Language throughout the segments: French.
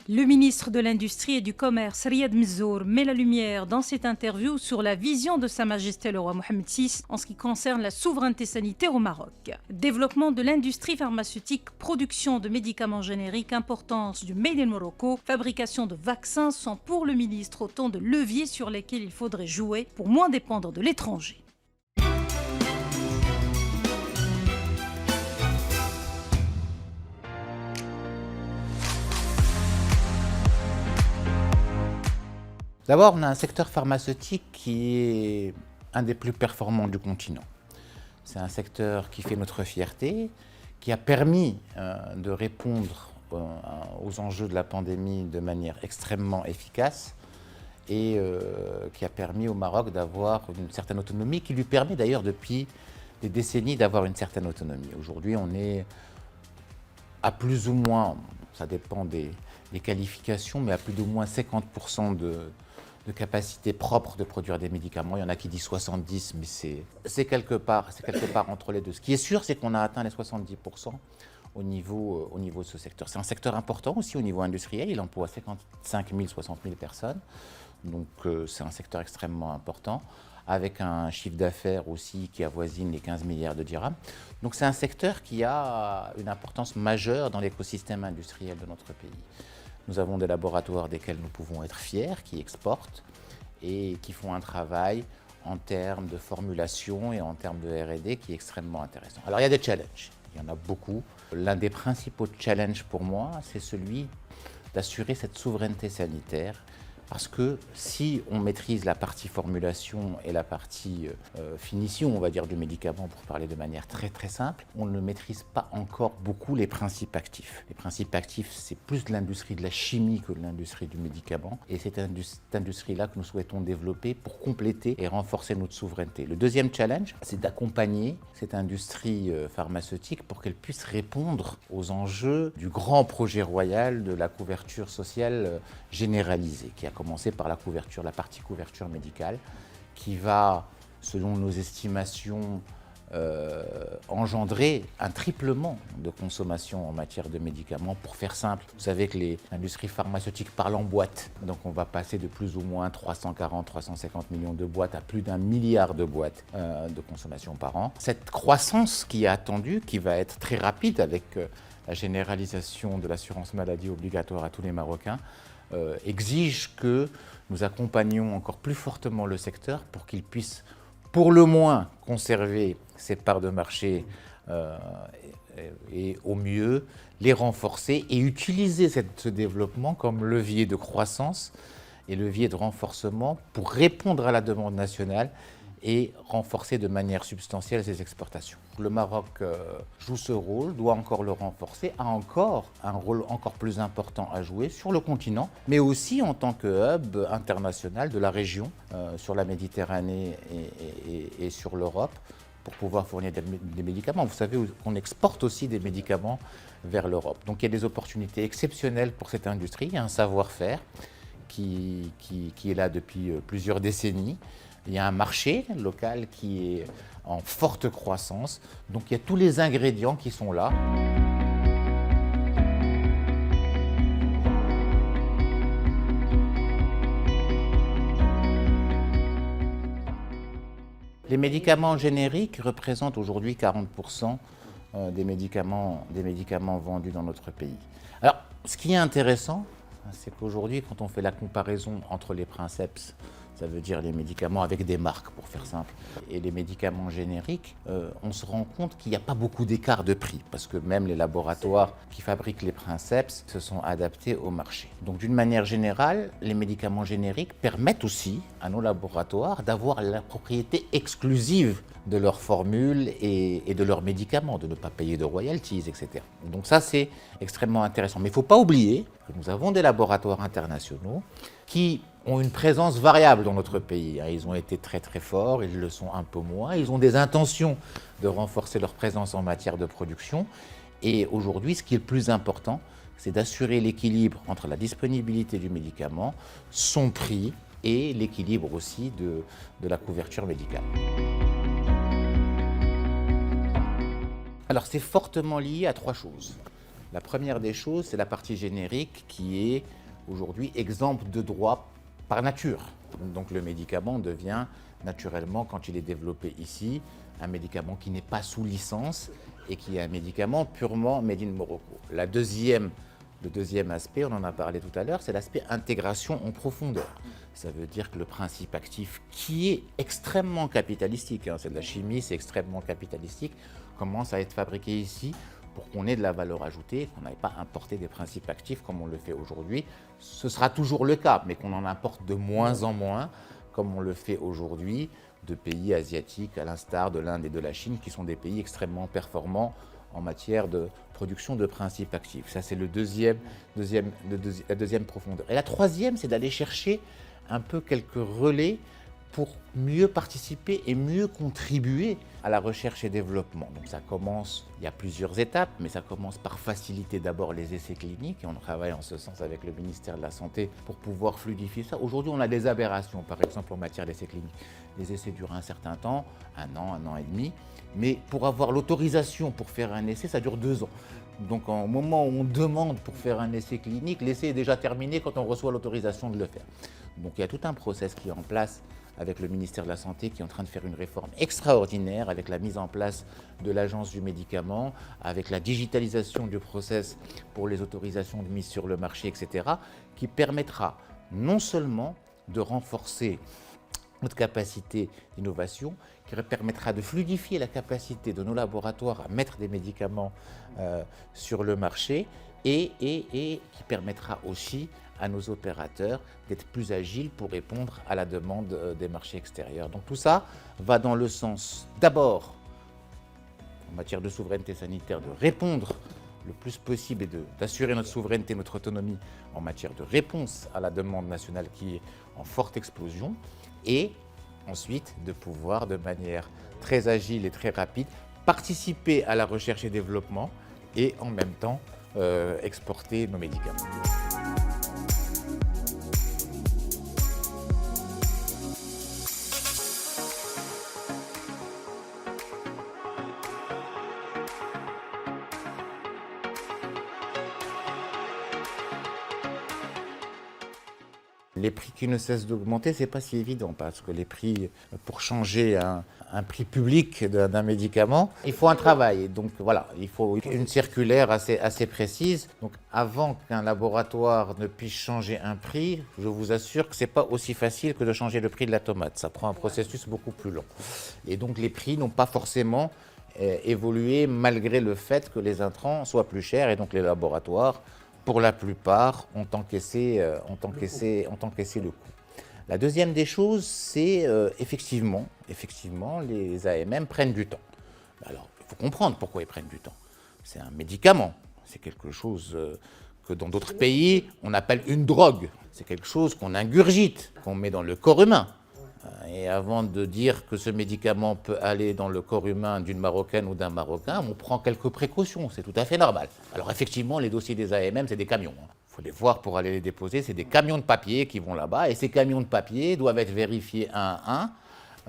Le ministre de l'Industrie et du Commerce, Riyad Mezzour, met la lumière dans cette interview sur la vision de Sa Majesté le roi Mohammed VI en ce qui concerne la souveraineté sanitaire au Maroc. Développement de l'industrie pharmaceutique, production de médicaments génériques, importance du Made in Morocco, fabrication de vaccins sont pour le ministre autant de leviers sur lesquels il faudrait jouer pour moins dépendre de l'étranger. D'abord, on a un secteur pharmaceutique qui est un des plus performants du continent. C'est un secteur qui fait notre fierté, qui a permis de répondre aux enjeux de la pandémie de manière extrêmement efficace et qui a permis au Maroc d'avoir une certaine autonomie, qui lui permet d'ailleurs depuis des décennies d'avoir une certaine autonomie. Aujourd'hui, on est à plus ou moins, ça dépend des qualifications, mais à plus ou moins 50% de capacité propre de produire des médicaments. Il y en a qui disent 70, mais c'est quelque part entre les deux. Ce qui est sûr, c'est qu'on a atteint les 70% au niveau de ce secteur. C'est un secteur important aussi au niveau industriel. Il emploie 55 000, 60 000 personnes. Donc c'est un secteur extrêmement important, avec un chiffre d'affaires aussi qui avoisine les 15 milliards de dirhams. Donc c'est un secteur qui a une importance majeure dans l'écosystème industriel de notre pays. Nous avons des laboratoires desquels nous pouvons être fiers, qui exportent et qui font un travail en termes de formulation et en termes de R&D qui est extrêmement intéressant. Alors il y a des challenges, il y en a beaucoup. L'un des principaux challenges pour moi, c'est celui d'assurer cette souveraineté sanitaire. Parce que si on maîtrise la partie formulation et la partie finition, on va dire, du médicament, pour parler de manière très très simple, on ne maîtrise pas encore beaucoup les principes actifs. Les principes actifs, c'est plus de l'industrie de la chimie que de l'industrie du médicament. Et c'est cette industrie-là que nous souhaitons développer pour compléter et renforcer notre souveraineté. Le deuxième challenge, c'est d'accompagner cette industrie pharmaceutique pour qu'elle puisse répondre aux enjeux du grand projet royal de la couverture sociale généralisée, qui a commencé par la partie couverture médicale, qui va, selon nos estimations, engendrer un triplement de consommation en matière de médicaments. Pour faire simple, vous savez que l'industrie pharmaceutique parle en boîtes, donc on va passer de plus ou moins 340-350 millions de boîtes à plus d'1 milliard de boîtes de consommation par an. Cette croissance qui est attendue, qui va être très rapide avec la généralisation de l'assurance maladie obligatoire à tous les Marocains, exige que nous accompagnions encore plus fortement le secteur pour qu'il puisse, pour le moins, conserver ses parts de marché et au mieux les renforcer et utiliser ce développement comme levier de croissance et levier de renforcement pour répondre à la demande nationale et renforcer de manière substantielle ses exportations. Le Maroc joue ce rôle, doit encore le renforcer, a encore un rôle encore plus important à jouer sur le continent, mais aussi en tant que hub international de la région, sur la Méditerranée et sur l'Europe, pour pouvoir fournir des médicaments. Vous savez qu'on exporte aussi des médicaments vers l'Europe. Donc il y a des opportunités exceptionnelles pour cette industrie, il y a un savoir-faire qui est là depuis plusieurs décennies. Il y a un marché local qui est en forte croissance, donc il y a tous les ingrédients qui sont là. Les médicaments génériques représentent aujourd'hui 40% des médicaments vendus dans notre pays. Alors, ce qui est intéressant, c'est qu'aujourd'hui, quand on fait la comparaison entre les princeps, ça veut dire les médicaments avec des marques, pour faire simple, et les médicaments génériques, on se rend compte qu'il n'y a pas beaucoup d'écart de prix, parce que même les laboratoires qui fabriquent les princeps se sont adaptés au marché. Donc d'une manière générale, les médicaments génériques permettent aussi à nos laboratoires d'avoir la propriété exclusive de leurs formules et de leurs médicaments, de ne pas payer de royalties, etc. Donc ça, c'est extrêmement intéressant. Mais il ne faut pas oublier que nous avons des laboratoires internationaux qui ont une présence variable dans notre pays. Ils ont été très très forts, ils le sont un peu moins. Ils ont des intentions de renforcer leur présence en matière de production. Et aujourd'hui, ce qui est le plus important, c'est d'assurer l'équilibre entre la disponibilité du médicament, son prix et l'équilibre aussi de la couverture médicale. Alors c'est fortement lié à trois choses. La première des choses, c'est la partie générique qui est aujourd'hui exempte de droit par nature. Donc le médicament devient naturellement, quand il est développé ici, un médicament qui n'est pas sous licence et qui est un médicament purement made in Morocco. Le deuxième aspect, on en a parlé tout à l'heure, c'est l'aspect intégration en profondeur. Ça veut dire que le principe actif, qui est extrêmement capitalistique, c'est de la chimie, c'est extrêmement capitalistique, commence à être fabriqué ici pour qu'on ait de la valeur ajoutée, qu'on n'aille pas importer des principes actifs comme on le fait aujourd'hui. Ce sera toujours le cas, mais qu'on en importe de moins en moins, comme on le fait aujourd'hui, de pays asiatiques, à l'instar de l'Inde et de la Chine, qui sont des pays extrêmement performants en matière de production de principes actifs. Ça, c'est la deuxième profondeur. Et la troisième, c'est d'aller chercher un peu quelques relais pour mieux participer et mieux contribuer à la recherche et développement. Donc ça commence, il y a plusieurs étapes, mais ça commence par faciliter d'abord les essais cliniques, et on travaille en ce sens avec le ministère de la Santé pour pouvoir fluidifier ça. Aujourd'hui, on a des aberrations, par exemple en matière d'essais cliniques. Les essais durent un certain temps, un an et demi, mais pour avoir l'autorisation pour faire un essai, ça dure 2 ans. Donc au moment où on demande pour faire un essai clinique, l'essai est déjà terminé quand on reçoit l'autorisation de le faire. Donc il y a tout un process qui est en place avec le ministère de la Santé qui est en train de faire une réforme extraordinaire avec la mise en place de l'Agence du médicament, avec la digitalisation du process pour les autorisations de mise sur le marché, etc., qui permettra non seulement de renforcer notre capacité d'innovation, qui permettra de fluidifier la capacité de nos laboratoires à mettre des médicaments sur le marché et qui permettra aussi à nos opérateurs d'être plus agiles pour répondre à la demande des marchés extérieurs. Donc tout ça va dans le sens, d'abord, en matière de souveraineté sanitaire, de répondre le plus possible et d'assurer notre souveraineté, notre autonomie en matière de réponse à la demande nationale qui est en forte explosion, et ensuite de pouvoir, de manière très agile et très rapide, participer à la recherche et développement et en même temps exporter nos médicaments. Les prix qui ne cessent d'augmenter, c'est pas si évident parce que les prix, pour changer un prix public d'un médicament, il faut un travail. Donc voilà, il faut une circulaire assez précise. Donc avant qu'un laboratoire ne puisse changer un prix, je vous assure que c'est pas aussi facile que de changer le prix de la tomate. Ça prend un processus beaucoup plus long. Et donc les prix n'ont pas forcément évolué malgré le fait que les intrants soient plus chers et donc les laboratoires, pour la plupart, ont encaissé le coût. La deuxième des choses, c'est effectivement, les AMM prennent du temps. Alors, il faut comprendre pourquoi ils prennent du temps. C'est un médicament, c'est quelque chose que dans d'autres pays, on appelle une drogue. C'est quelque chose qu'on ingurgite, qu'on met dans le corps humain. Et avant de dire que ce médicament peut aller dans le corps humain d'une Marocaine ou d'un Marocain, on prend quelques précautions, c'est tout à fait normal. Alors effectivement, les dossiers des AMM, c'est des camions. Il faut les voir pour aller les déposer, c'est des camions de papier qui vont là-bas, et ces camions de papier doivent être vérifiés un à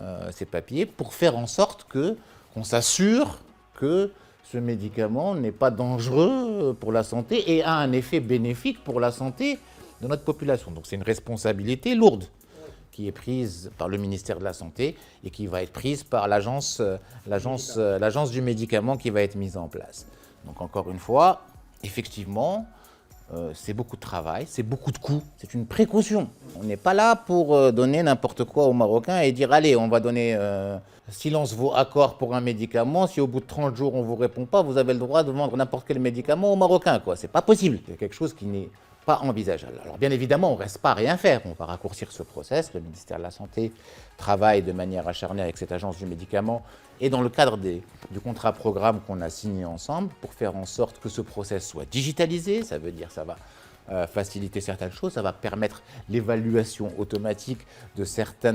un, ces papiers, pour faire en sorte qu'on s'assure que ce médicament n'est pas dangereux pour la santé et a un effet bénéfique pour la santé de notre population. Donc c'est une responsabilité lourde qui est prise par le ministère de la Santé et qui va être prise par l'agence du médicament qui va être mise en place. Donc encore une fois, effectivement, c'est beaucoup de travail, c'est beaucoup de coûts, c'est une précaution. On n'est pas là pour donner n'importe quoi aux Marocains et dire allez, on va donner silence vaut accord pour un médicament, si au bout de 30 jours on ne vous répond pas, vous avez le droit de vendre n'importe quel médicament aux Marocains, quoi. C'est pas possible, c'est quelque chose qui n'est pas envisageable. Alors bien évidemment, on ne reste pas à rien faire, on va raccourcir ce process. Le ministère de la Santé travaille de manière acharnée avec cette agence du médicament et dans le cadre du contrat programme qu'on a signé ensemble pour faire en sorte que ce process soit digitalisé. Ça veut dire que ça va faciliter certaines choses, ça va permettre l'évaluation automatique de certains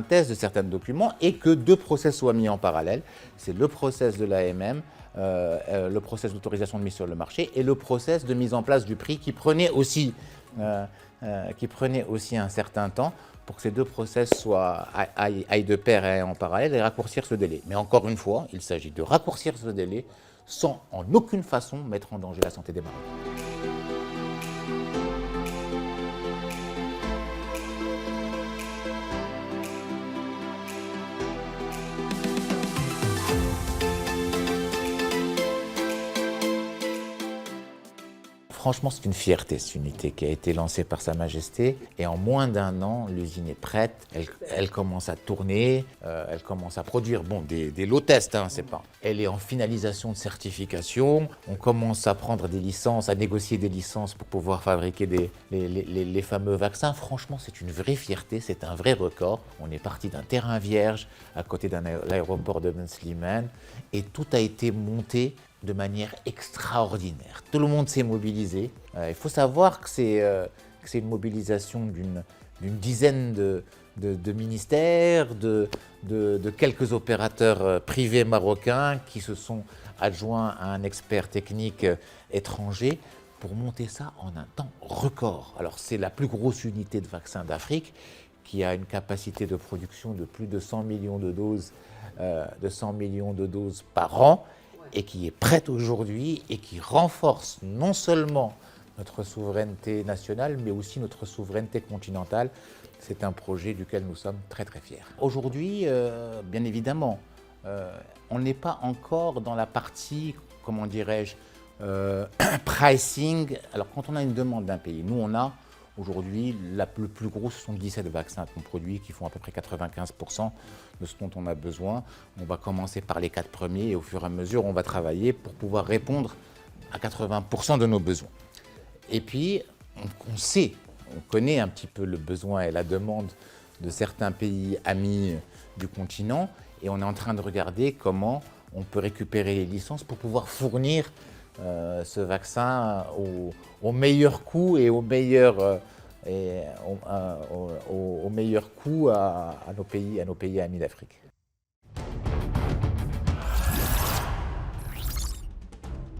tests, de certains documents, et que 2 process soient mis en parallèle. C'est le process de l'AMM, le process d'autorisation de mise sur le marché et le process de mise en place du prix qui prenait aussi un certain temps pour que ces 2 process aillent de pair et en parallèle et raccourcir ce délai. Mais encore une fois, il s'agit de raccourcir ce délai sans en aucune façon mettre en danger la santé des Marocains. Franchement, c'est une fierté, cette unité qui a été lancée par Sa Majesté. Et en moins d'1 an, l'usine est prête. Elle commence à tourner, elle commence à produire des lots tests. C'est pas. Elle est en finalisation de certification. On commence à prendre des licences, à négocier des licences pour pouvoir fabriquer les fameux vaccins. Franchement, c'est une vraie fierté, c'est un vrai record. On est parti d'un terrain vierge à côté de l'aéroport de Ben Slimane et tout a été monté de manière extraordinaire. Tout le monde s'est mobilisé. Il faut savoir que c'est une mobilisation d'une dizaine de ministères, de quelques opérateurs privés marocains qui se sont adjoints à un expert technique étranger pour monter ça en un temps record. Alors c'est la plus grosse unité de vaccins d'Afrique qui a une capacité de production de plus de 100 millions de doses, par an, et qui est prête aujourd'hui et qui renforce non seulement notre souveraineté nationale, mais aussi notre souveraineté continentale. C'est un projet duquel nous sommes très très fiers. Aujourd'hui, bien évidemment, on n'est pas encore dans la partie, comment dirais-je, pricing. Alors quand on a une demande d'un pays, nous on a aujourd'hui, le plus gros, ce sont 17 vaccins qu'on produit qui font à peu près 95% de ce dont on a besoin. On va commencer par les 4 premiers et au fur et à mesure, on va travailler pour pouvoir répondre à 80% de nos besoins. Et puis, on connaît un petit peu le besoin et la demande de certains pays amis du continent et on est en train de regarder comment on peut récupérer les licences pour pouvoir fournir ce vaccin au meilleur coût et au meilleur coût à nos pays amis d'Afrique.